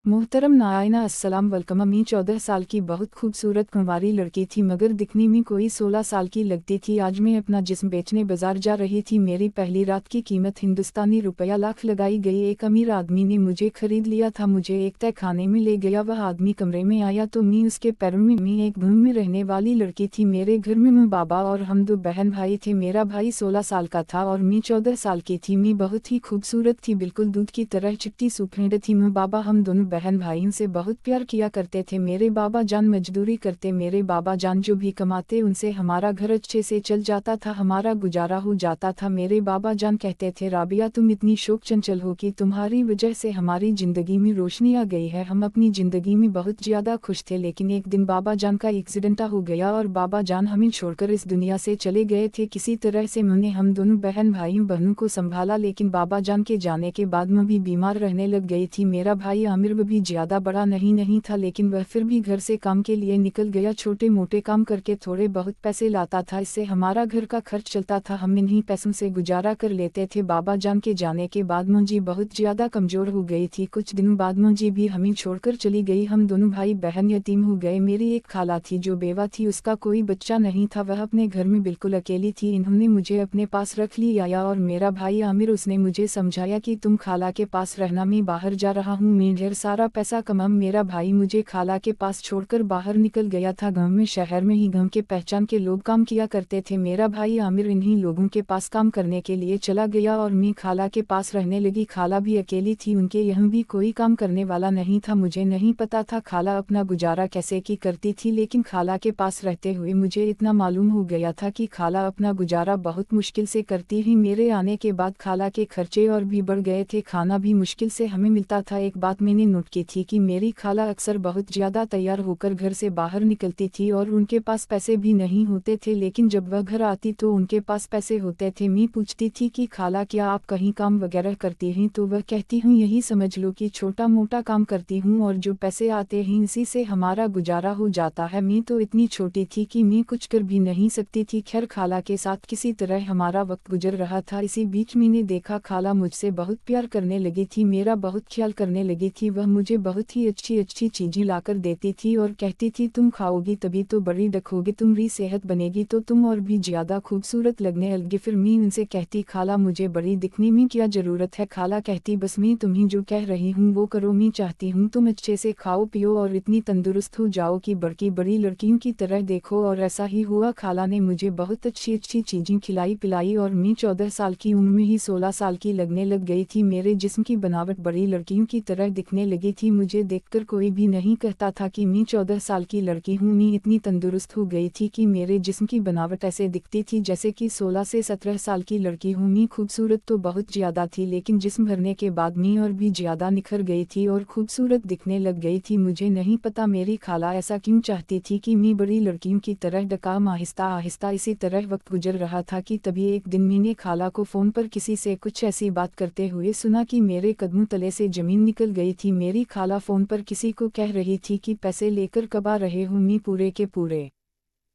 मोहतरम नायना अस्सलाम वेलकम। अम्मी 14 साल की बहुत खूबसूरत कुंवारी लड़की थी, मगर दिखने में कोई 16 साल की लगती थी। आज मैं अपना जिस्म बेचने बाजार जा रही थी। मेरी पहली रात की कीमत हिंदुस्तानी रुपया लाख लगाई गई। एक अमीर आदमी ने मुझे खरीद लिया था। मुझे एक तय खाने में ले गया। वह आदमी कमरे में आया तो मैं उसके पैरों में एक घर में रहने वाली लड़की थी। मेरे घर में मैं बाबा और हम दो बहन भाई थे। मेरा भाई 16 साल का था और मैं 14 साल की थी। मैं बहुत ही खूबसूरत थी, बिल्कुल दूध की तरह चिट्टी सुफेद थी। मैं बाबा हम दोनों बहन भाइयों से बहुत प्यार किया करते थे। मेरे बाबा जान मजदूरी करते। मेरे बाबा जान जो भी कमाते उनसे हमारा घर अच्छे से चल जाता था, हमारा गुजारा हो जाता था। मेरे बाबा जान कहते थे, राबिया तुम इतनी शोक चंचल हो कि तुम्हारी वजह से हमारी जिंदगी में रोशनी आ गई है। हम अपनी जिंदगी में बहुत ज्यादा खुश थे, लेकिन एक दिन बाबा जान का एक्सीडेंट हो गया और बाबा जान हमें छोड़कर इस दुनिया से चले गए थे। किसी तरह से मैंने हम दोनों बहन भाइयों बहनों को संभाला, लेकिन बाबा जान के जाने के बाद मैं भी बीमार रहने लग गई थी। मेरा भाई आमिर भी ज्यादा बड़ा नहीं था, लेकिन वह फिर भी घर से काम के लिए निकल गया। छोटे मोटे काम करके थोड़े बहुत पैसे लाता था, इससे हमारा घर का खर्च चलता था। हम इन्हीं पैसों से गुजारा कर लेते थे। बाबा जान के जाने के बाद मुझे बहुत ज्यादा कमजोर हो गई थी। कुछ दिनों बाद मुझे भी हमें छोड़कर चली गई। हम दोनों भाई बहन यतीम हो गए। मेरी एक खाला थी जो बेवा थी, उसका कोई बच्चा नहीं था। वह अपने घर में बिल्कुल अकेली थी। इन्होंने मुझे अपने पास रख लिया और मेरा भाई आमिर, उसने मुझे समझाया कि तुम खाला के पास रहना, मैं बाहर जा रहा हूँ, मैं ढेर सारा पैसा कमा। मेरा भाई मुझे खाला के पास छोड़कर बाहर निकल गया था। गांव में शहर में ही गांव के पहचान के लोग काम किया करते थे। मेरा भाई आमिर इन्हीं लोगों के पास काम करने के लिए चला गया और मैं खाला के पास रहने लगी। खाला भी अकेली थी, उनके यहाँ भी कोई काम करने वाला नहीं था। मुझे नहीं पता था खाला अपना गुजारा कैसे की करती थी, लेकिन खाला के पास रहते हुए मुझे इतना मालूम हो गया था कि खाला अपना गुजारा बहुत मुश्किल से करती ही। मेरे आने के बाद खाला के खर्चे और भी बढ़ गए थे, खाना भी मुश्किल से हमें मिलता था। एक बात मैंने नोट की थी कि मेरी खाला अक्सर बहुत ज्यादा तैयार होकर घर से बाहर निकलती थी और उनके पास पैसे भी नहीं होते थे, लेकिन जब वह घर आती तो उनके पास पैसे होते थे। मैं पूछती थी कि खाला क्या आप कहीं काम वगैरह करती हैं, तो वह कहती हूँ यही समझ लो कि छोटा मोटा काम करती हूँ और जो पैसे आते हैं इसी से हमारा गुजारा हो जाता है। मैं तो इतनी छोटी थी कि मैं कुछ कर भी नहीं सकती थी। खैर खाला के साथ किसी तरह हमारा वक्त गुजर रहा था। इसी बीच मैंने देखा खाला मुझसे बहुत प्यार करने लगी थी, मेरा बहुत ख्याल करने लगी थी। वह मुझे बहुत ही अच्छी अच्छी चीजें लाकर देती थी और कहती थी तुम खाओगी तभी तो बड़ी रखोगी, तुम्हारी सेहत बनेगी तो तुम और भी ज्यादा खूबसूरत लगने लगी। फिर मैं उनसे कहती खाला मुझे बड़ी दिखने में क्या जरूरत है। खाला कहती बस मैं तुम्हें जो कह रही हूँ वो करो, मैं चाहती हूँ तुम अच्छे से खाओ पियो और इतनी तंदुरुस्त हो जाओ कि बड़ी बड़ी लड़कियों की तरह देखो। और ऐसा ही हुआ। खाला ने मुझे बहुत अच्छी अच्छी चीजें खिलाई पिलाई और मैं 14 साल की उम्र में ही 16 साल की लगने लग गई थी। मेरे जिस्म की बनावट बड़ी लड़कियों की तरह दिखने लगी थी। मुझे देखकर कोई भी नहीं कहता था कि मैं 14 साल की लड़की हूँ। मैं इतनी तंदुरुस्त हो गई थी कि मेरे जिस्म की बनावट ऐसे दिखती थी जैसे कि 16 से 17 साल की लड़की हूँ। मैं खूबसूरत तो बहुत ज्यादा थी, लेकिन जिस्म भरने के बाद मैं और भी ज्यादा निखर गई थी और खूबसूरत दिखने लग गई थी। मुझे नहीं पता मेरी खाला ऐसा क्यों चाहती थी कि मैं बड़ी लड़कियों की तरह डकाम। आहिस्ता आहिस्ता इसी तरह वक्त गुजर रहा था कि तभी एक दिन मैंने खाला को फोन पर किसी से कुछ ऐसी बात करते हुए सुना कि मेरे कदमों तले से जमीन निकल गई थी। मेरी खाला फोन पर किसी को कह रही थी कि पैसे लेकर कब आ रहे हो, मैं पूरे के पूरे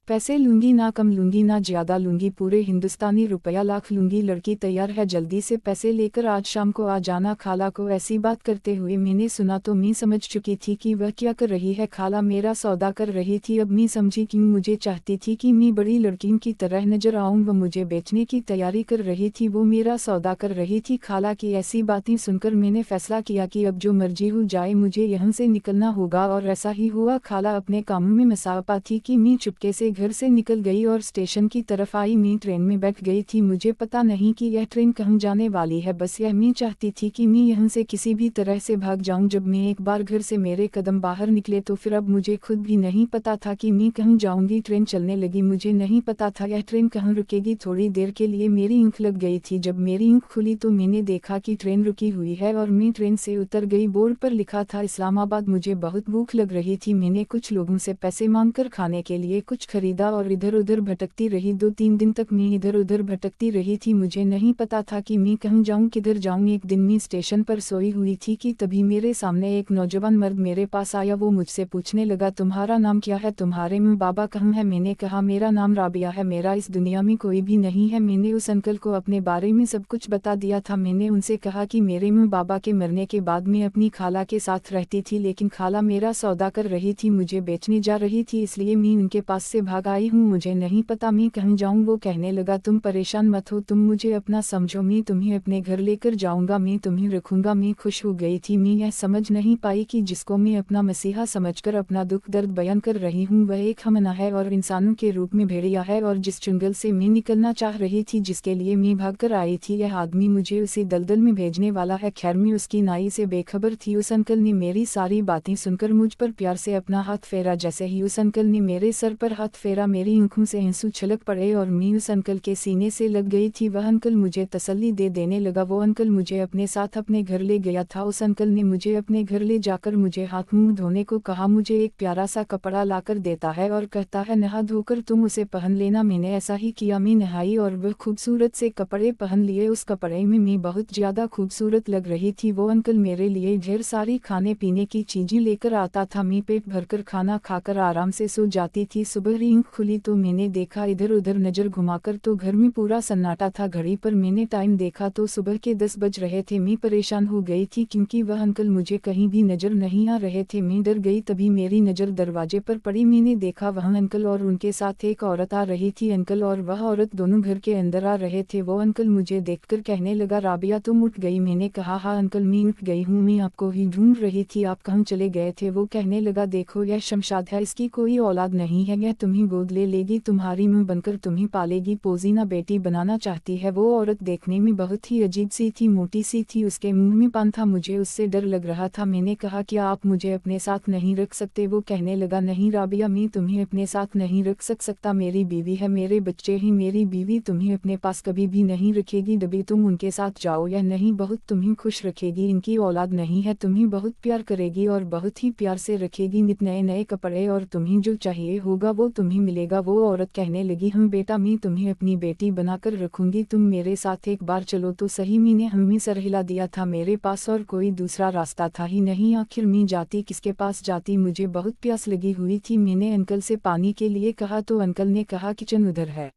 पैसे लूंगी, ना कम लूंगी ना ज्यादा लूंगी, पूरे हिंदुस्तानी रुपया लाख लूंगी। लड़की तैयार है, जल्दी से पैसे लेकर आज शाम को आ जाना। खाला को ऐसी बात करते हुए मैंने सुना तो मैं समझ चुकी थी कि वह क्या कर रही है। खाला मेरा सौदा कर रही थी। अब मैं समझी क्यों मुझे चाहती थी कि मैं बड़ी लड़कियों की तरह नजर आऊं। वह मुझे बेचने की तैयारी कर रही थी, वो मेरा सौदा कर रही थी। खाला की ऐसी बातें सुनकर मैंने फैसला किया कि अब जो मर्जी हो जाए मुझे यहाँ से निकलना होगा, और ऐसा ही हुआ। खाला अपने कामों में मसाफा थी कि मैं चुपके से घर से निकल गई और स्टेशन की तरफ आई। मैं ट्रेन में बैठ गई थी। मुझे पता नहीं कि यह ट्रेन कहाँ जाने वाली है, बस यह मैं चाहती थी कि मैं यहाँ से किसी भी तरह से भाग जाऊं। जब मैं एक बार घर से मेरे कदम बाहर निकले तो फिर अब मुझे खुद भी नहीं पता था कि मैं कहाँ जाऊंगी। ट्रेन चलने लगी, मुझे नहीं पता था यह ट्रेन कहाँ रुकेगी। थोड़ी देर के लिए मेरी आँख लग गई थी। जब मेरी आँख खुली तो मैंने देखा कि ट्रेन रुकी हुई है और मैं ट्रेन से उतर गई। बोर्ड पर लिखा था इस्लामाबाद। मुझे बहुत भूख लग रही थी। मैंने कुछ लोगों से पैसे मांगकर खाने के लिए कुछ खरीद खरीदा और इधर उधर भटकती रही। 2-3 दिन तक मैं इधर उधर भटकती रही थी। मुझे नहीं पता था कि मैं कहाँ जाऊँ किधर जाऊँ। एक दिन मैं स्टेशन पर सोई हुई थी कि तभी मेरे सामने एक नौजवान मर्द मेरे पास आया। वो मुझसे पूछने लगा, तुम्हारा नाम क्या है, तुम्हारे माँ बाबा कहाँ है। मैंने कहा, मेरा नाम राबिया है, मेरा इस दुनिया में कोई भी नहीं है। मैंने उस अंकल को अपने बारे में सब कुछ बता दिया था। मैंने उनसे कहा कि मेरे माँ बाबा के मरने के बाद मैं अपनी खाला के साथ रहती थी, लेकिन खाला मेरा सौदा कर रही थी, मुझे बेचने जा रही थी, इसलिए मैं उनके पास से भाग आई हूँ। मुझे नहीं पता मैं कहाँ जाऊँ। वो कहने लगा, तुम परेशान मत हो, तुम मुझे अपना समझो, मैं तुम्हें अपने घर लेकर जाऊँगा, मैं तुम्हें रखूँगा। मैं खुश हो गई थी। मैं यह समझ नहीं पाई कि जिसको मैं अपना मसीहा समझकर अपना दुख दर्द बयान कर रही हूँ वह एक हमना है और इंसानों के रूप में भेड़िया है, और जिस चुंगल से मैं निकलना चाह रही थी, जिसके लिए मैं भाग कर आई थी, यह आदमी मुझे उसी दलदल में भेजने वाला है। खैर मैं उसकी नाई से बेखबर थी। उस अंकल ने मेरी सारी बातें सुनकर मुझ पर प्यार से अपना हाथ फेरा। जैसे ही उस अंकल ने मेरे सर पर हाथ फेरा, मेरी आंखों से आंसू छलक पड़े और मैं उस अंकल के सीने से लग गई थी। वह अंकल मुझे तसल्ली दे देने लगा। वो अंकल मुझे अपने साथ अपने घर ले गया था। उस अंकल ने मुझे अपने घर ले जाकर मुझे हाथ मुंह धोने को कहा, मुझे एक प्यारा सा कपड़ा लाकर देता है और कहता है, नहा धोकर तुम उसे पहन लेना। मैंने ऐसा ही किया। मैं नहाई और वह खूबसूरत से कपड़े पहन लिए। उस कपड़े में मैं बहुत ज्यादा खूबसूरत लग रही थी। वो अंकल मेरे लिए ढेर सारी खाने पीने की चीजें लेकर आता था। मैं पेट भरकर खाना खाकर आराम से सो जाती थी। सुबह आँख खुली तो मैंने देखा इधर उधर नजर घुमाकर तो घर में पूरा सन्नाटा था। घड़ी पर मैंने टाइम देखा तो सुबह के 10 बज रहे थे। मैं परेशान हो गई थी क्योंकि वह अंकल मुझे कहीं भी नजर नहीं आ रहे थे। मैं डर गई। तभी मेरी नजर दरवाजे पर पड़ी। मैंने देखा वह अंकल और उनके साथ एक औरत आ रही थी। अंकल और वह औरत दोनों घर के अंदर आ रहे थे। वो अंकल मुझे देखकर कहने लगा, राबिया तुम उठ गई। मैंने कहा, हाँ अंकल मैं उठ गई हूँ, मैं आपको ही ढूंढ रही थी, आप कहाँ चले गए थे। वो कहने लगा, देखो यह शमशाद है, इसकी कोई औलाद नहीं है, यह तुम्हें गोद ले लेगी, तुम्हारी मुँह बनकर तुम्हें पालेगी, पोजीना बेटी बनाना चाहती है। वो औरत देखने में बहुत ही अजीब सी थी, मोटी सी थी, उसके मुंह में पान था। मुझे उससे डर लग रहा था। मैंने कहा, क्या आप मुझे अपने साथ नहीं रख सकते। वो कहने लगा, नहीं राबिया मैं तुम्हें अपने साथ नहीं रख सकता, मेरी बीवी है, मेरे बच्चे ही, मेरी बीवी तुम्हें अपने पास कभी भी नहीं रखेगी। दबी तुम उनके साथ जाओ, यह नहीं बहुत तुम्हें खुश रखेगी, इनकी औलाद नहीं है, तुम्हें बहुत प्यार करेगी और बहुत ही प्यार से रखेगी, नित नए नए कपड़े और तुम्हें जो चाहिए होगा वो तुम्हें मिलेगा। वो औरत कहने लगी, हम बेटा मैं तुम्हें अपनी बेटी बनाकर रखूंगी, तुम मेरे साथ एक बार चलो तो सही। मैंने हमें सर हिला दिया था, मेरे पास और कोई दूसरा रास्ता था ही नहीं। आखिर मैं जाती किसके पास जाती, मुझे बहुत प्यास लगी हुई थी। मैंने अंकल से पानी के लिए कहा तो अंकल ने कहा, किचन उधर है,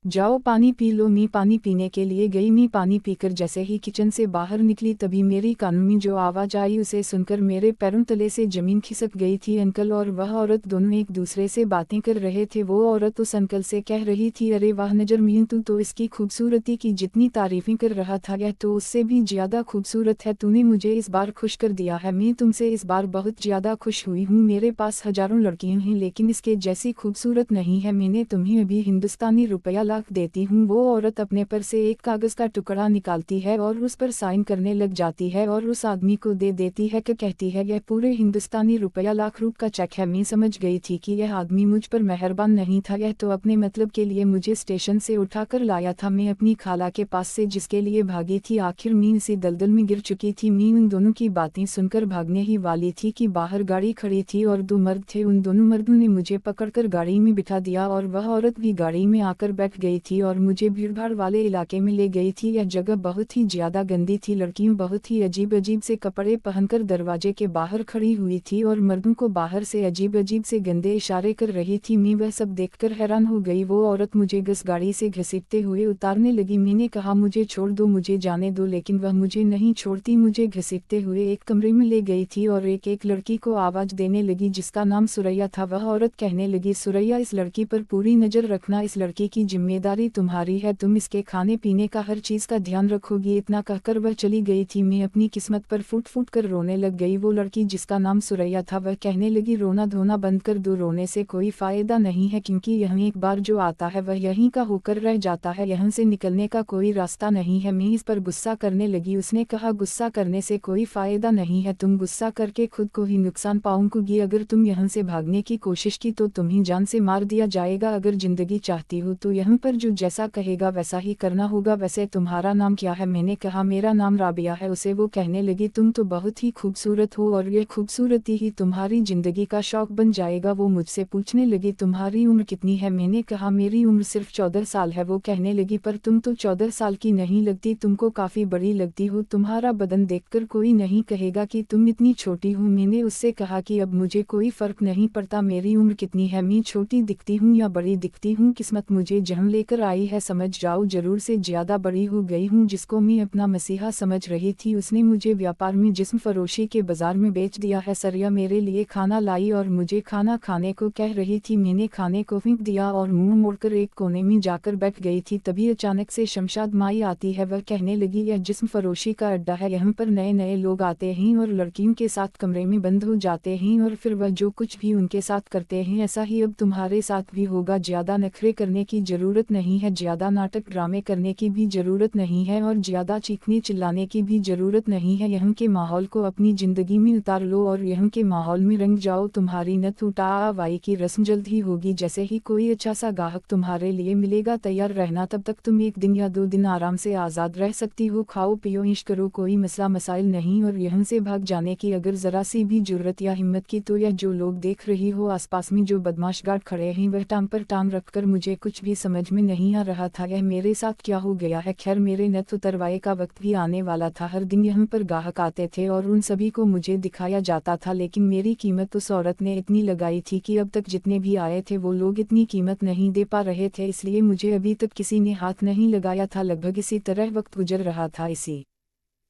जाओ पानी पी लो। मैं पानी पीने के लिए गई। मैं पानी पीकर जैसे ही किचन से बाहर निकली तभी मेरी कानों में जो आवाज़ आई उसे सुनकर मेरे पैरों तले से जमीन खिसक गई थी। अंकल और वह औरत दोनों एक दूसरे से बातें कर रहे थे। वो औरत उस अंकल से कह रही थी, अरे वाह नजर मीन तू तो इसकी खूबसूरती की जितनी तारीफें कर रहा था यह तो उससे भी ज्यादा खूबसूरत है, तूने मुझे इस बार खुश कर दिया है, मैं तुमसे इस बार बहुत ज्यादा खुश हुई हूँ। मेरे पास हजारों लड़कियां हैं लेकिन इसके जैसी खूबसूरत नहीं है, मैंने तुम्हें अभी हिंदुस्तानी रुपया लाख देती हूँ। वो औरत अपने पर से एक कागज का टुकड़ा निकालती है और उस पर साइन करने लग जाती है और उस आदमी को दे देती है कि कहती है, यह पूरे हिंदुस्तानी रुपया लाख रुपये का चेक है। मैं समझ गई थी कि यह आदमी मुझ पर मेहरबान नहीं था, यह तो अपने मतलब के लिए मुझे स्टेशन से उठाकर लाया था। मैं अपनी खाला के पास से जिसके लिए भागी थी, आखिर मैं इसी दलदल में गिर चुकी थी। मैं उन दोनों की बातें सुनकर भागने ही वाली थी कि बाहर गाड़ी खड़ी थी और 2 मर्द थे। उन दोनों मर्दों ने मुझे पकड़कर गाड़ी में बिठा दिया और वह औरत भी गाड़ी में आकर बैठ गई थी और मुझे भीड़भाड़ वाले इलाके में ले गई थी। यह जगह बहुत ही ज्यादा गंदी थी, लड़कियां बहुत ही अजीब अजीब से कपड़े पहनकर दरवाजे के बाहर खड़ी हुई थी और मर्दों को बाहर से अजीब अजीब से गंदे इशारे कर रही थी। मैं वह सब देखकर हैरान हो गई। वो औरत मुझे गाड़ी से घसीटते हुए उतारने लगी। मैंने कहा, मुझे छोड़ दो, मुझे जाने दो, लेकिन वह मुझे नहीं छोड़ती। मुझे घसीटते हुए एक कमरे में ले गई थी और एक एक लड़की को आवाज देने लगी जिसका नाम सुरैया था। वह औरत कहने लगी, सुरैया इस लड़की पर पूरी नजर रखना, इस लड़की की जिम्मेदारी तुम्हारी है, तुम इसके खाने पीने का हर चीज का ध्यान रखोगी। इतना कहकर वह चली गई थी। मैं अपनी किस्मत पर फूट फूट कर रोने लग गई। वो लड़की जिसका नाम सुरैया था वह कहने लगी, रोना धोना बंद कर दो, रोने से कोई फायदा नहीं है क्योंकि यहाँ एक बार जो आता है वह यहीं का होकर रह जाता है, यहाँ से निकलने का कोई रास्ता नहीं है। मैं इस पर गुस्सा करने लगी। उसने कहा, गुस्सा करने से कोई फायदा नहीं है, तुम गुस्सा करके खुद को ही नुकसान पाओगी। अगर तुम यहाँ से भागने की कोशिश की तो तुम्हें जान से मार दिया जाएगा। अगर जिंदगी चाहती हो तो यहाँ पर जो जैसा कहेगा वैसा ही करना होगा। वैसे तुम्हारा नाम क्या है? मैंने कहा मेरा नाम राबिया है। उसे वो कहने लगी तुम तो बहुत ही खूबसूरत हो और ये खूबसूरती ही तुम्हारी जिंदगी का शौक बन जाएगा। वो मुझसे पूछने लगी तुम्हारी उम्र कितनी है? मैंने कहा मेरी उम्र सिर्फ 14 साल है। वो कहने लगी पर तुम तो 14 साल की नहीं लगती, तुमको काफ़ी बड़ी लगती हो, तुम्हारा बदन देखकर कोई नहीं कहेगा कि तुम इतनी छोटी हो। मैंने उससे कहा कि अब मुझे कोई फ़र्क नहीं पड़ता मेरी उम्र कितनी है, मैं छोटी दिखती हूँ या बड़ी दिखती हूँ, किस्मत मुझे जहाँ लेकर आई है समझ जाओ, ज़रूर से ज़्यादा बड़ी हो गई हूँ। जिसको मैं अपना मसीहा समझ रही थी उसने मुझे व्यापार में जिस्म फरोशी के बाज़ार में बेच दिया है। सरिया मेरे लिए खाना लाई और मुझे खाना खाने को कह रही थी। मैंने खाने को फेंक दिया और मुंह मोड़कर एक कोने में जाकर बैठ गई थी। तभी अचानक से शमशाद माई आती है। वह कहने लगी यह जिस्म फरोशी का अड्डा है, यहाँ पर नए नए लोग आते हैं और लड़कियों के साथ कमरे में बंद हो जाते हैं और फिर वह जो कुछ भी उनके साथ करते हैं ऐसा ही अब तुम्हारे साथ भी होगा। ज़्यादा नखरे करने की ज़रूरत नहीं है, ज़्यादा नाटक ड्रामे करने की भी ज़रूरत नहीं है और ज़्यादा चीखने चिल्लाने की भी ज़रूरत नहीं है। यहाँ के माहौल को अपनी ज़िंदगी में उतार लो और यहाँ के माहौल में रंग जाओ। तुम्हारी नथ उठावाई की रस्म जल्द ही होगी। जैसे ही कोई अच्छा सा गाहक तुम्हारे लिए मिलेगा तैयार रहना, तब तक तुम 1 दिन या 2 दिन आराम से आज़ाद रह सकती हो। खाओ पियो इश करो, कोई मसला मसाइल नहीं और यहाँ से भाग जाने की अगर ज़रा सी भी जुर्रत या हिम्मत की तो यह जो लोग देख रही हो आसपास में जो बदमाश गार्ड खड़े हैं वह टांग पर टांग रखकर, मुझे कुछ भी समझ में नहीं आ रहा था यह मेरे साथ क्या हो गया है। खैर मेरे नथ उतरवाए का वक्त भी आने वाला था। हर दिन यहाँ पर गाहक आते थे और उन सभी को मुझे दिखाया जाता था, लेकिन मेरी कीमत उस औरत ने इतनी लगाई थी कि अब तक जितने भी आए थे वो लोग इतनी कीमत नहीं दे पा रहे थे, इसलिए मुझे अभी तक किसी ने हाथ नहीं लगाया था। लगभग इसी तरह वक्त गुजर रहा था। इसी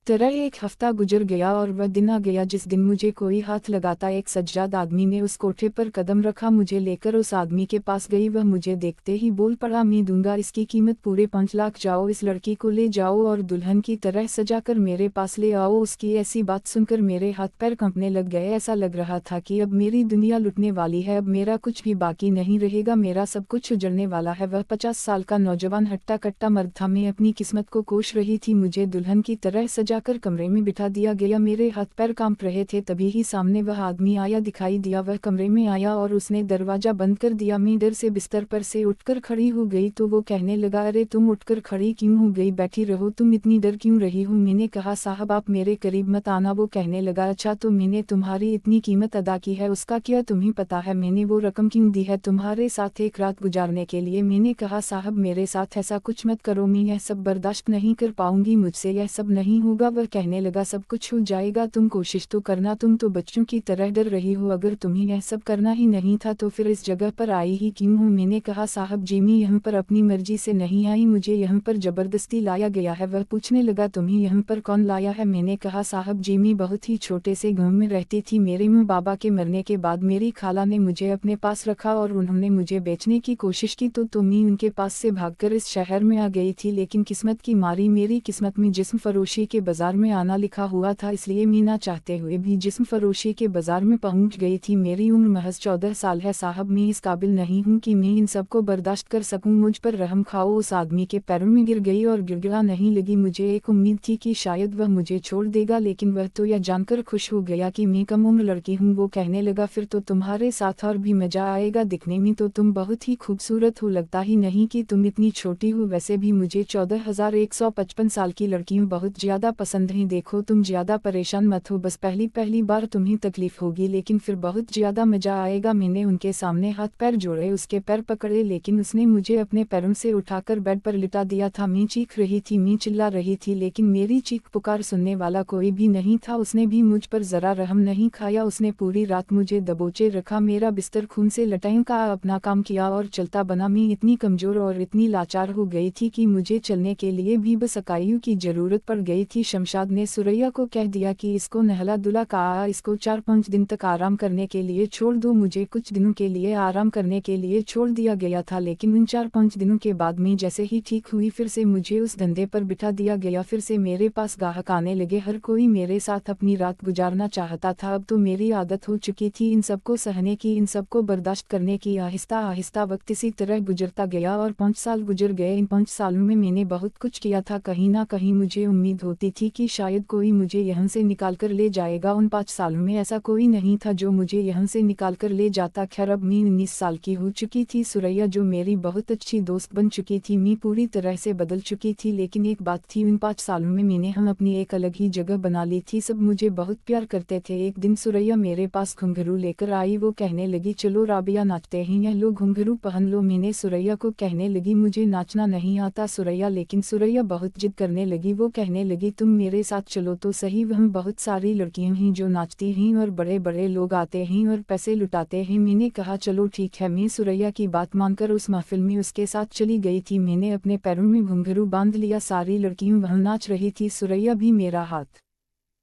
तरह 1 हफ्ता गुजर गया और वह दिन आ गया जिस दिन मुझे कोई हाथ लगाता। एक सज्जाद आदमी ने उस कोठे पर कदम रखा, मुझे लेकर उस आदमी के पास गई। वह मुझे देखते ही बोल पड़ा मैं दूंगा इसकी कीमत पूरे 5 लाख, जाओ इस लड़की को ले जाओ और दुल्हन की तरह सजाकर मेरे पास ले आओ। उसकी ऐसी बात सुनकर मेरे हाथ पैर कांपने लग गए। ऐसा लग रहा था कि अब मेरी दुनिया लुटने वाली है, अब मेरा कुछ भी बाकी नहीं रहेगा, मेरा सब कुछ उजड़ने वाला है। वह 50 साल का नौजवान हट्टा कट्टा मर्द था। मैं अपनी किस्मत को कोस रही थी। मुझे दुल्हन की तरह जाकर कमरे में बिठा दिया गया। मेरे हाथ पैर कांप रहे थे। तभी ही सामने वह आदमी आया, दिखाई दिया। वह कमरे में आया और उसने दरवाजा बंद कर दिया। मैं डर से बिस्तर पर से उठकर खड़ी हो गई तो वो कहने लगा अरे तुम उठकर खड़ी क्यों हो गई, बैठी रहो, तुम इतनी डर क्यों रही हो। मैंने कहा साहब आप मेरे करीब मत आना। वो कहने लगा अच्छा तो मैंने तुम्हारी इतनी कीमत अदा की है उसका क्या तुम्हें पता है, मैंने वो रकम क्यों दी है तुम्हारे साथ 1 रात गुजारने के लिए। मैंने कहा साहब मेरे साथ ऐसा कुछ मत करो, मैं यह सब बर्दाश्त नहीं कर पाऊंगी, मुझसे यह सब नहीं होगा। वह कहने लगा सब कुछ हो जाएगा, तुम कोशिश तो करना, तुम तो बच्चों की तरह डर रही हो, अगर तुम्हें यह सब करना ही नहीं था तो फिर इस जगह पर आई ही क्यों हो। मैंने कहा साहब जी मैं यहाँ पर अपनी मर्जी से नहीं आई, मुझे यहाँ पर जबरदस्ती लाया गया है। वह पूछने लगा तुम्हें यहाँ पर कौन लाया है। मैंने कहा साहब जी मैं बहुत ही छोटे से गाँव में रहती थी, मेरे माँ बाबा के मरने के बाद मेरी खाला ने मुझे अपने पास रखा और उन्होंने मुझे बेचने की कोशिश की तो मैं उनके पास से भागकर इस शहर में आ गई थी, लेकिन किस्मत की मारी मेरी किस्मत में जिस्म फरोशी के बाजार में आना लिखा हुआ था, इसलिए मैं ना चाहते हुए भी जिस्म फरोशी के बाजार में पहुंच गई थी। मेरी उम्र महज 14 साल है साहब, मैं इस काबिल नहीं हूं कि मैं इन सब को बर्दाश्त कर सकूं, मुझ पर रहम खाओ। उस आदमी के पैरों में गिर गई और गिड़गिड़ा नहीं लगी। मुझे एक उम्मीद थी कि शायद वह मुझे छोड़ देगा, लेकिन वह तो यह जानकर खुश हो गया कि मैं कम उम्र लड़की हूँ। वो कहने लगा फिर तो तुम्हारे साथ और भी मजा आएगा, दिखने में तो तुम बहुत ही खूबसूरत हो, लगता ही नहीं कि तुम इतनी छोटी हो। वैसे भी मुझे 14,155 साल की लड़कियां बहुत ज्यादा पसंद हैं। देखो तुम ज्यादा परेशान मत हो, बस पहली बार तुम्हें तकलीफ होगी लेकिन फिर बहुत ज्यादा मजा आएगा। मैंने उनके सामने हाथ पैर जोड़े, उसके पैर पकड़े, लेकिन उसने मुझे अपने पैरों से उठाकर बेड पर लिटा दिया था। मैं चीख रही थी, मैं चिल्ला रही थी, लेकिन मेरी चीख पुकार सुनने वाला कोई भी नहीं था। उसने भी मुझ पर जरा रहम नहीं खाया। उसने पूरी रात मुझे दबोचे रखा, मेरा बिस्तर खून से लटैं का अपना काम किया और चलता बना। मैं इतनी कमजोर और इतनी लाचार हो गई थी कि मुझे चलने के लिए भी बस अकाइयों की जरूरत पड़ गई थी। शमशाद ने सुरैया को कह दिया कि इसको नहला दुला का, इसको 4-5 दिन तक आराम करने के लिए छोड़ दो। मुझे कुछ दिनों के लिए आराम करने के लिए छोड़ दिया गया था, लेकिन उन 4-5 दिनों के बाद मैं जैसे ही ठीक हुई फिर से मुझे उस धंधे पर बिठा दिया गया। फिर से मेरे पास गाहक आने लगे, हर कोई मेरे साथ अपनी रात गुजारना चाहता था। अब तो मेरी आदत हो चुकी थी इन सबको सहने की, इन सबको बर्दाश्त करने की। आहिस्ता आहिस्ता वक्त इसी तरह गुजरता गया और 5 साल गुजर गए। इन 5 सालों में मैंने बहुत कुछ किया था, कहीं ना कहीं मुझे उम्मीद होती थी कि शायद कोई मुझे यहाँ से निकाल कर ले जाएगा। उन 5 सालों में ऐसा कोई नहीं था जो मुझे यहाँ से निकाल कर ले जाता। खैर अब मैं 19 साल की हो चुकी थी। सुरैया जो मेरी बहुत अच्छी दोस्त बन चुकी थी, मैं पूरी तरह से बदल चुकी थी। लेकिन एक बात थी, उन 5 सालों में मैंने हम अपनी एक अलग ही जगह बना ली थी। सब मुझे बहुत प्यार करते थे। एक दिन सुरैया मेरे पास घुंघरू लेकर आई। वो कहने लगी चलो राबिया नाचते हैं, यह लो घुंघरू पहन लो। मैंने सुरैया को कहने लगी मुझे नाचना नहीं आता सुरैया। लेकिन सुरैया बहुत जिद करने लगी। वो कहने लगी तुम मेरे साथ चलो तो सही, वहाँ बहुत सारी लड़कियां हैं जो नाचती हैं और बड़े बड़े लोग आते हैं और पैसे लुटाते हैं। मैंने कहा चलो ठीक है। मैं सुरैया की बात मानकर उस महफिल में उसके साथ चली गई थी। मैंने अपने पैरों में घुंघरू बांध लिया। सारी लड़कियां वहाँ नाच रही थी। सुरैया भी मेरा हाथ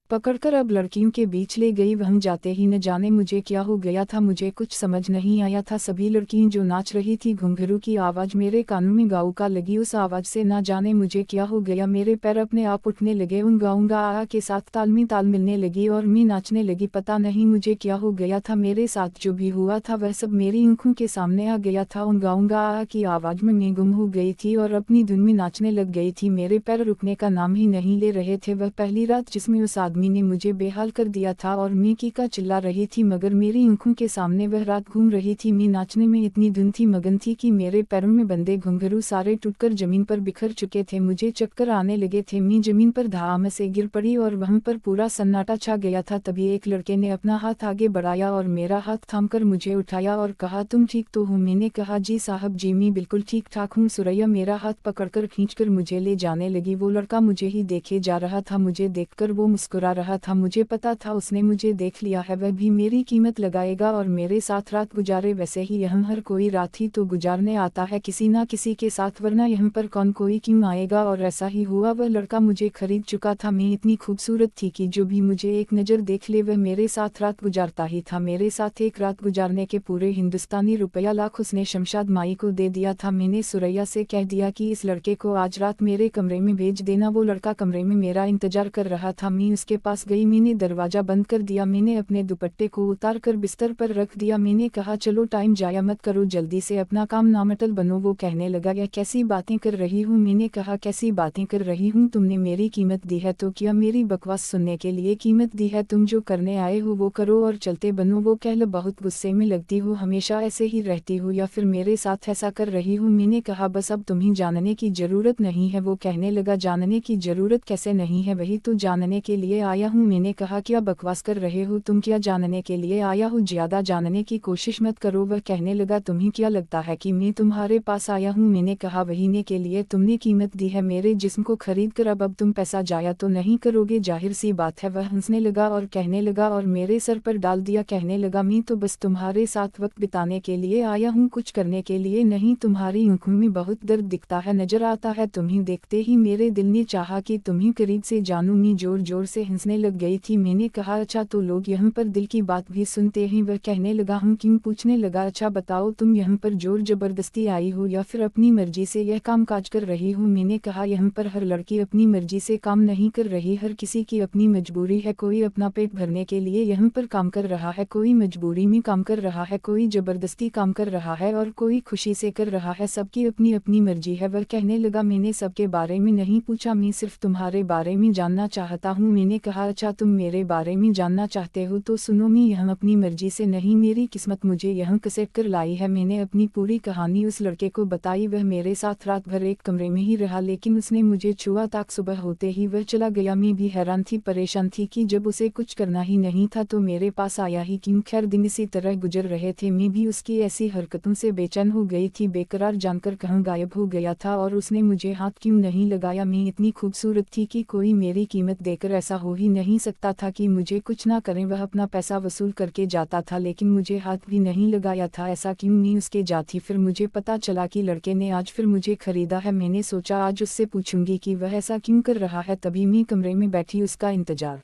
पकड़कर अब लड़कियों के बीच ले गई। वहाँ जाते ही न जाने मुझे क्या हो गया था, मुझे कुछ समझ नहीं आया था। सभी लड़कियां जो नाच रही थी, घुंघरू की आवाज़ मेरे कानों में गाऊ का लगी। उस आवाज़ से न जाने मुझे क्या हो गया, मेरे पैर अपने आप उठने लगे। उन गाऊंगा आ के साथ ताल में ताल मिलने लगी और मैं नाचने लगी। पता नहीं मुझे क्या हो गया था, मेरे साथ जो भी हुआ था वह सब मेरी आंखों के सामने आ गया था। उन गाऊंगा आ की आवाज़ में मैं गुम हो गई थी और अपनी धुन में नाचने लग गई थी। मेरे पैर रुकने का नाम ही नहीं ले रहे थे। वह पहली रात जिसमें उस आदमी ने मुझे बेहाल कर दिया था और मैं कीका चिल्ला रही थी, मगर मेरी आंखों के सामने वह रात घूम रही थी। मैं नाचने में इतनी धुन थी, मगन थी कि मेरे पैरों में बंधे घुंघरू सारे टूटकर जमीन पर बिखर चुके थे। मुझे चक्कर आने लगे थे। मैं जमीन पर धाम से गिर पड़ी और वहां पर पूरा सन्नाटा छा गया था। तभी एक लड़के ने अपना हाथ आगे बढ़ाया और मेरा हाथ थामकर मुझे उठाया और कहा तुम ठीक तो हो। मैंने कहा जी साहब जी, मैं बिल्कुल ठीक ठाक हूँ। सुरैया मेरा हाथ पकड़कर खींचकर मुझे ले जाने लगी। वो लड़का मुझे ही देखे जा रहा था। मुझे देखकर वो मुस्कुरा रहा था। मुझे पता था उसने मुझे देख लिया है, वह भी मेरी कीमत लगाएगा और मेरे साथ रात गुजारे। वैसे ही यहाँ हर कोई रात ही तो गुजारने आता है किसी ना किसी के साथ, वरना यहाँ पर कौन कोई क्यों आएगा। और ऐसा ही हुआ, वह लड़का मुझे खरीद चुका था। मैं इतनी खूबसूरत थी कि जो भी मुझे एक नज़र देख ले वह मेरे साथ रात गुजारता ही था। मेरे साथ एक रात गुजारने के पूरे हिंदुस्तानी रुपया लाख उसने शमशाद माई को दे दिया था। मैंने सुरैया से कह दिया कि इस लड़के को आज रात मेरे कमरे में भेज देना। वो लड़का कमरे में मेरा इंतजार कर रहा था। मैं उसके पास गई, मैंने दरवाजा बंद कर दिया। मैंने अपने दुपट्टे को उतार कर बिस्तर पर रख दिया। मैंने कहा चलो टाइम जाया मत करो, जल्दी से अपना काम नामतल बनो। वो कहने लगा यह कैसी बातें कर रही हूँ। मैंने कहा कैसी बातें कर रही हूँ, तुमने मेरी कीमत दी है तो क्या मेरी बकवास सुनने के लिए कीमत दी है? तुम जो करने आए हो वो करो और चलते बनो। वो कहला बहुत गुस्से में लगती हो, हमेशा ऐसे ही रहती हो या फिर मेरे साथ ऐसा कर रही हूँ? मैंने कहा बस अब तुम्हें जानने की जरूरत नहीं है। वो कहने लगा जानने की जरूरत कैसे नहीं है, वही तो जानने के लिए आया हूँ। मैंने कहा क्या बकवास कर रहे हो तुम, क्या जानने के लिए आया हो? ज्यादा जानने की कोशिश मत करो। वह कहने लगा तुम्हें क्या लगता है कि मैं तुम्हारे पास आया हूँ? मैंने कहा वहीने के लिए तुमने कीमत दी है मेरे जिस्म को खरीद कर, अब तुम पैसा जाया तो नहीं करोगे? जाहिर सी बात है। वह हंसने लगा और कहने लगा और मेरे सर पर डाल दिया। कहने लगा मैं तो बस तुम्हारे साथ वक्त बिताने के लिए आया हूँ, कुछ करने के लिए नहीं। तुम्हारी आंखों में बहुत दर्द दिखता है, नजर आता है। तुम्हें देखते ही मेरे दिल ने चाहा कि तुम्हें करीब से जानूं। मैं जोर जोर से हंसने लग गई थी। मैंने कहा अच्छा तो लोग यहाँ पर दिल की बात भी सुनते हैं? वह कहने लगा हूँ क्यों? पूछने लगा अच्छा बताओ तुम यहाँ पर जोर जबरदस्ती आई हो या फिर अपनी मर्जी से यह काम काज कर रही हो? मैंने कहा यहाँ पर हर लड़की अपनी मर्जी से काम नहीं कर रही, हर किसी की अपनी मजबूरी है। कोई अपना पेट भरने के लिए यहाँ पर काम कर रहा है, कोई मजबूरी में काम कर रहा है, कोई जबरदस्ती काम कर रहा है और कोई खुशी से कर रहा है। सबकी अपनी अपनी मर्जी है। वह कहने लगा मैंने सबके बारे में नहीं पूछा, मैं सिर्फ तुम्हारे बारे में जानना चाहता हूँ। मैंने कहा अच्छा तुम मेरे बारे में जानना चाहते हो तो सुनो, मैं यहाँ अपनी मर्जी से नहीं, मेरी किस्मत मुझे यहाँ घसीट कर लाई है। मैंने अपनी पूरी कहानी उस लड़के को बताई। वह मेरे साथ रात भर एक कमरे में ही रहा, लेकिन उसने मुझे छुआ तक सुबह होते ही वह चला गया। मैं भी हैरान थी, परेशान थी कि जब उसे कुछ करना ही नहीं था तो मेरे पास आया ही क्यों। खैर दिन इसी तरह गुजर रहे थे। मैं भी उसकी ऐसी हरकतों से बेचैन हो गई थी, बेकरार जानकर कहाँ गायब हो गया था और उसने मुझे हाथ क्यों नहीं लगाया। मैं इतनी खूबसूरत थी कि कोई मेरी कीमत देकर ऐसा हो ही नहीं सकता था कि मुझे कुछ ना करें। वह अपना पैसा वसूल करके जाता था लेकिन मुझे हाथ भी नहीं लगाया था। ऐसा क्यों? मैं उसके जाती फिर मुझे पता चला कि लड़के ने आज फिर मुझे खरीदा है। मैंने सोचा आज उससे पूछूंगी कि वह ऐसा क्यों कर रहा है। तभी मैं कमरे में बैठी उसका इंतजार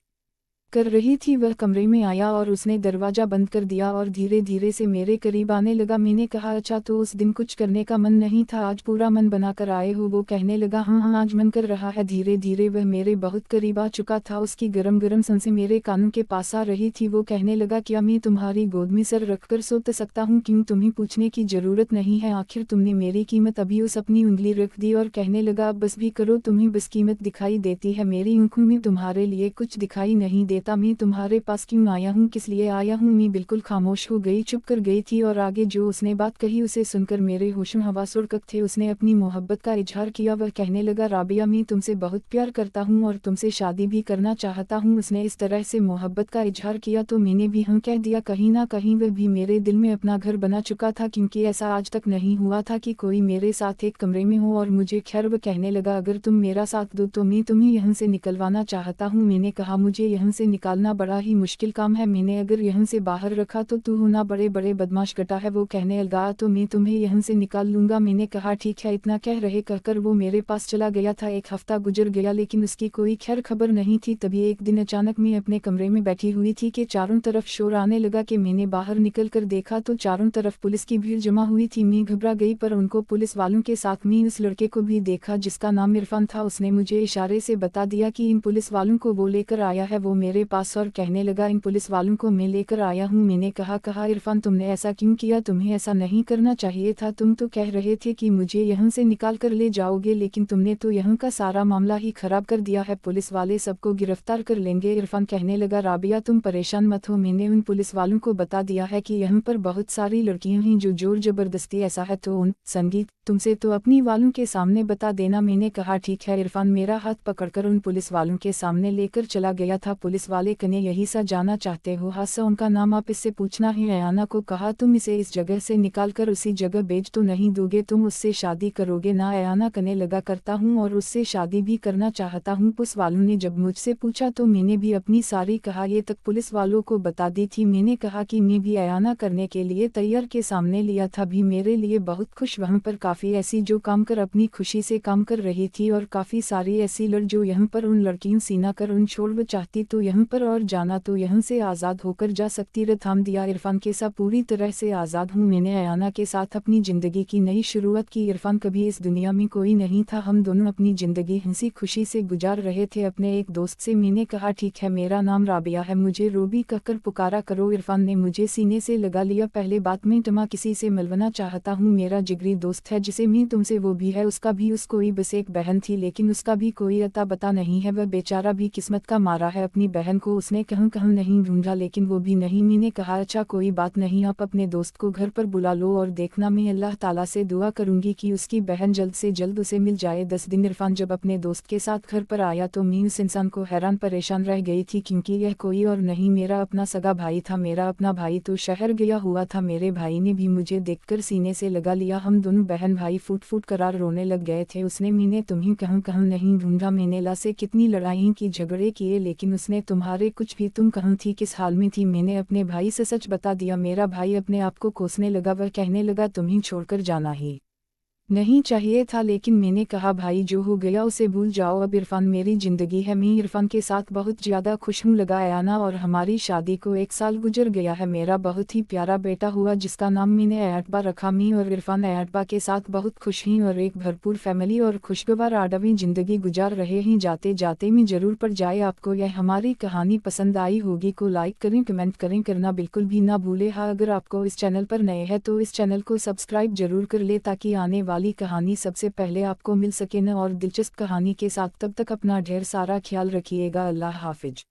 कर रही थी वह कमरे में आया और उसने दरवाज़ा बंद कर दिया और धीरे धीरे से मेरे करीब आने लगा। मैंने कहा अच्छा तो उस दिन कुछ करने का मन नहीं था, आज पूरा मन बनाकर आए हो? वो कहने लगा हाँ हाँ आज मन कर रहा है। धीरे धीरे वह मेरे बहुत करीब आ चुका था, उसकी गरम गरम सांसें मेरे कानों के पास आ रही थी। वो कहने लगा क्या मैं तुम्हारी गोद में सर रखकर सो सकता हूँ? क्यों, तुम्हें पूछने की जरूरत नहीं है, आखिर तुमने मेरी कीमत अभी। उस अपनी उंगली रख दी और कहने लगा अब बस भी करो, तुम्हें बस कीमत दिखाई देती है, मेरी आंखों में तुम्हारे लिए कुछ दिखाई नहीं देता। मैं तुम्हारे पास क्यों आया हूँ, किस लिए आया हूँ? मैं बिल्कुल खामोश हो गई, चुप कर गई थी और आगे जो उसने बात कही उसे सुनकर मेरे होशो हवास उड़ थे। उसने अपनी मोहब्बत का इजहार किया। वह कहने लगा राबिया मैं तुमसे बहुत प्यार करता हूँ और तुमसे शादी भी करना चाहता हूँ। उसने इस तरह से मोहब्बत का इजहार किया तो मैंने भी हाँ कह दिया। कहीं ना कहीं वह भी मेरे दिल में अपना घर बना चुका था, क्योंकि ऐसा आज तक नहीं हुआ था कि कोई मेरे साथ एक कमरे में हो और मुझे। खैर वह कहने लगा अगर तुम मेरा साथ दो तो मैं तुम्हें यहाँ से निकलवाना चाहता हूँ। मैंने कहा मुझे यहाँ से निकालना बड़ा ही मुश्किल काम है, मैंने अगर यहाँ से बाहर रखा तो तू होना बड़े बड़े बदमाश गटा है। वो कहने लगा तो मैं तुम्हें यहाँ से निकाल लूंगा। मैंने कहा ठीक है। इतना कह रहे कहकर वो मेरे पास चला गया था। एक हफ्ता गुजर गया लेकिन उसकी कोई खैर खबर नहीं थी। तभी एक दिन अचानक मैं अपने कमरे में बैठी हुई थी कि चारों तरफ शोर आने लगा कि मैंने बाहर निकल कर देखा तो चारों तरफ पुलिस की भीड़ जमा हुई थी। मैं घबरा गई पर उनको पुलिस वालों के साथ में उस लड़के को भी देखा जिसका नाम इरफान था। उसने मुझे इशारे से बता दिया कि इन पुलिस वालों को वो लेकर आया है। वो मेरे पास और कहने लगा इन पुलिस वालों को मैं लेकर आया हूँ। मैंने कहा इरफान तुमने ऐसा क्यों किया, तुम्हें ऐसा नहीं करना चाहिए था। तुम तो कह रहे थे कि मुझे यहाँ से निकाल कर ले जाओगे, लेकिन तुमने तो यहाँ का सारा मामला ही खराब कर दिया है, पुलिस वाले सबको गिरफ्तार कर लेंगे। इरफान कहने लगा राबिया तुम परेशान मत हो, मैंने उन पुलिस वालों को बता दिया है कि यहाँ पर बहुत सारी लड़कियाँ हैं जो जोर जबरदस्ती, ऐसा है तो उन संगीत तुमसे तो अपनी वालों के सामने बता देना। मैंने कहा ठीक है। इरफान मेरा हाथ पकड़कर उन पुलिस वालों के सामने लेकर चला गया था। पुलिस वाले कने यही सा जाना चाहते हो? हाँ सर, उनका नाम आप इससे पूछना है। अयाना को कहा तुम इसे इस जगह से निकाल कर उसी जगह बेच तो नहीं दोगे, तुम उससे शादी करोगे ना? अयाना कने लगा करता हूँ और उससे शादी भी करना चाहता हूँ। पुलिस वालों ने जब मुझसे पूछा तो मैंने भी अपनी सारी कहानी तक पुलिस वालों को बता दी थी। मैंने कहा कि मैं भी अयाना करने के लिए तैयार के सामने लिया था, भी मेरे लिए बहुत खुश। वहाँ पर काफ़ी ऐसी जो काम कर अपनी खुशी से काम कर रही थी और काफ़ी सारी ऐसी लड़ जो यहाँ पर उन लड़कियों सीना कर उन छोड़ चाहती तो यहाँ पर और जाना तो यहाँ से आज़ाद होकर जा सकती। थाम दिया इरफान के साथ पूरी तरह से आज़ाद हूँ। मैंने अयाना के साथ अपनी ज़िंदगी की नई शुरुआत की। इरफान कभी इस दुनिया में कोई नहीं था, हम दोनों अपनी ज़िंदगी हंसी खुशी से गुजार रहे थे। अपने एक दोस्त से मैंने कहा ठीक है मेरा नाम राबिया है, मुझे रूबी कहकर पुकारा करो। इरफान ने मुझे सीने से लगा लिया। पहले बात में तुम्हें किसी से मिलवाना चाहता हूँ, मेरा जिगरी दोस्त है जिसे मैं तुमसे, वो भी है, उसका भी उस कोई बस एक बहन थी लेकिन उसका भी कोई अता बता नहीं है। वह बेचारा भी किस्मत का मारा है, अपनी बहन को उसने कहीं कहीं नहीं ढूंढा लेकिन वो भी नहीं। मैंने कहा अच्छा कोई बात नहीं, आप अपने दोस्त को घर पर बुला लो और देखना मैं अल्लाह ताला से दुआ करूंगी कि उसकी बहन जल्द से जल्द उसे मिल जाए। 10 दिन इरफान जब अपने दोस्त के साथ घर पर आया तो मैं उस इंसान को हैरान परेशान रह गई थी, क्योंकि यह कोई और नहीं मेरा अपना सगा भाई था। मेरा अपना भाई तो शहर गया हुआ था। मेरे भाई ने भी मुझे देखकर सीने से लगा लिया। हम दोनों बहन भाई फूट फूट करार रोने लग गए थे। उसने मैंने तुम्हें कहीं कहीं नहीं ढूंढा, मैंने ला से कितनी लड़ाई की झगड़े किए लेकिन उसने तुम्हारे कुछ भी, तुम कहाँ थी, किस हाल में थी? मैंने अपने भाई से सच बता दिया। मेरा भाई अपने आप को कोसने लगा। वह कहने लगा तुम्हें छोड़कर जाना ही नहीं चाहिए था, लेकिन मैंने कहा भाई जो हो गया उसे भूल जाओ, अब इरफान मेरी ज़िंदगी है। मैं इरफान के साथ बहुत ज़्यादा खुश हूँ। लगा अयाना और हमारी शादी को 1 साल गुजर गया है। मेरा बहुत ही प्यारा बेटा हुआ जिसका नाम मैंने अयाटबा रखा। मैं और इरफान अयाटबा के साथ बहुत खुश हैं और एक भरपूर फैमिली और खुशगवार आडवी ज़िंदगी गुजार रहे हैं। जाते जाते मैं ज़रूर पर जाए, आपको यह हमारी कहानी पसंद आई होगी को लाइक करें, कमेंट करें, करना बिल्कुल भी ना भूले। हाँ अगर आपको इस चैनल पर नए हैं तो इस चैनल को सब्सक्राइब जरूर कर ले ताकि आने वाली कहानी सबसे पहले आपको मिल सके न और दिलचस्प कहानी के साथ। तब तक अपना ढेर सारा ख्याल रखिएगा। अल्लाह हाफिज।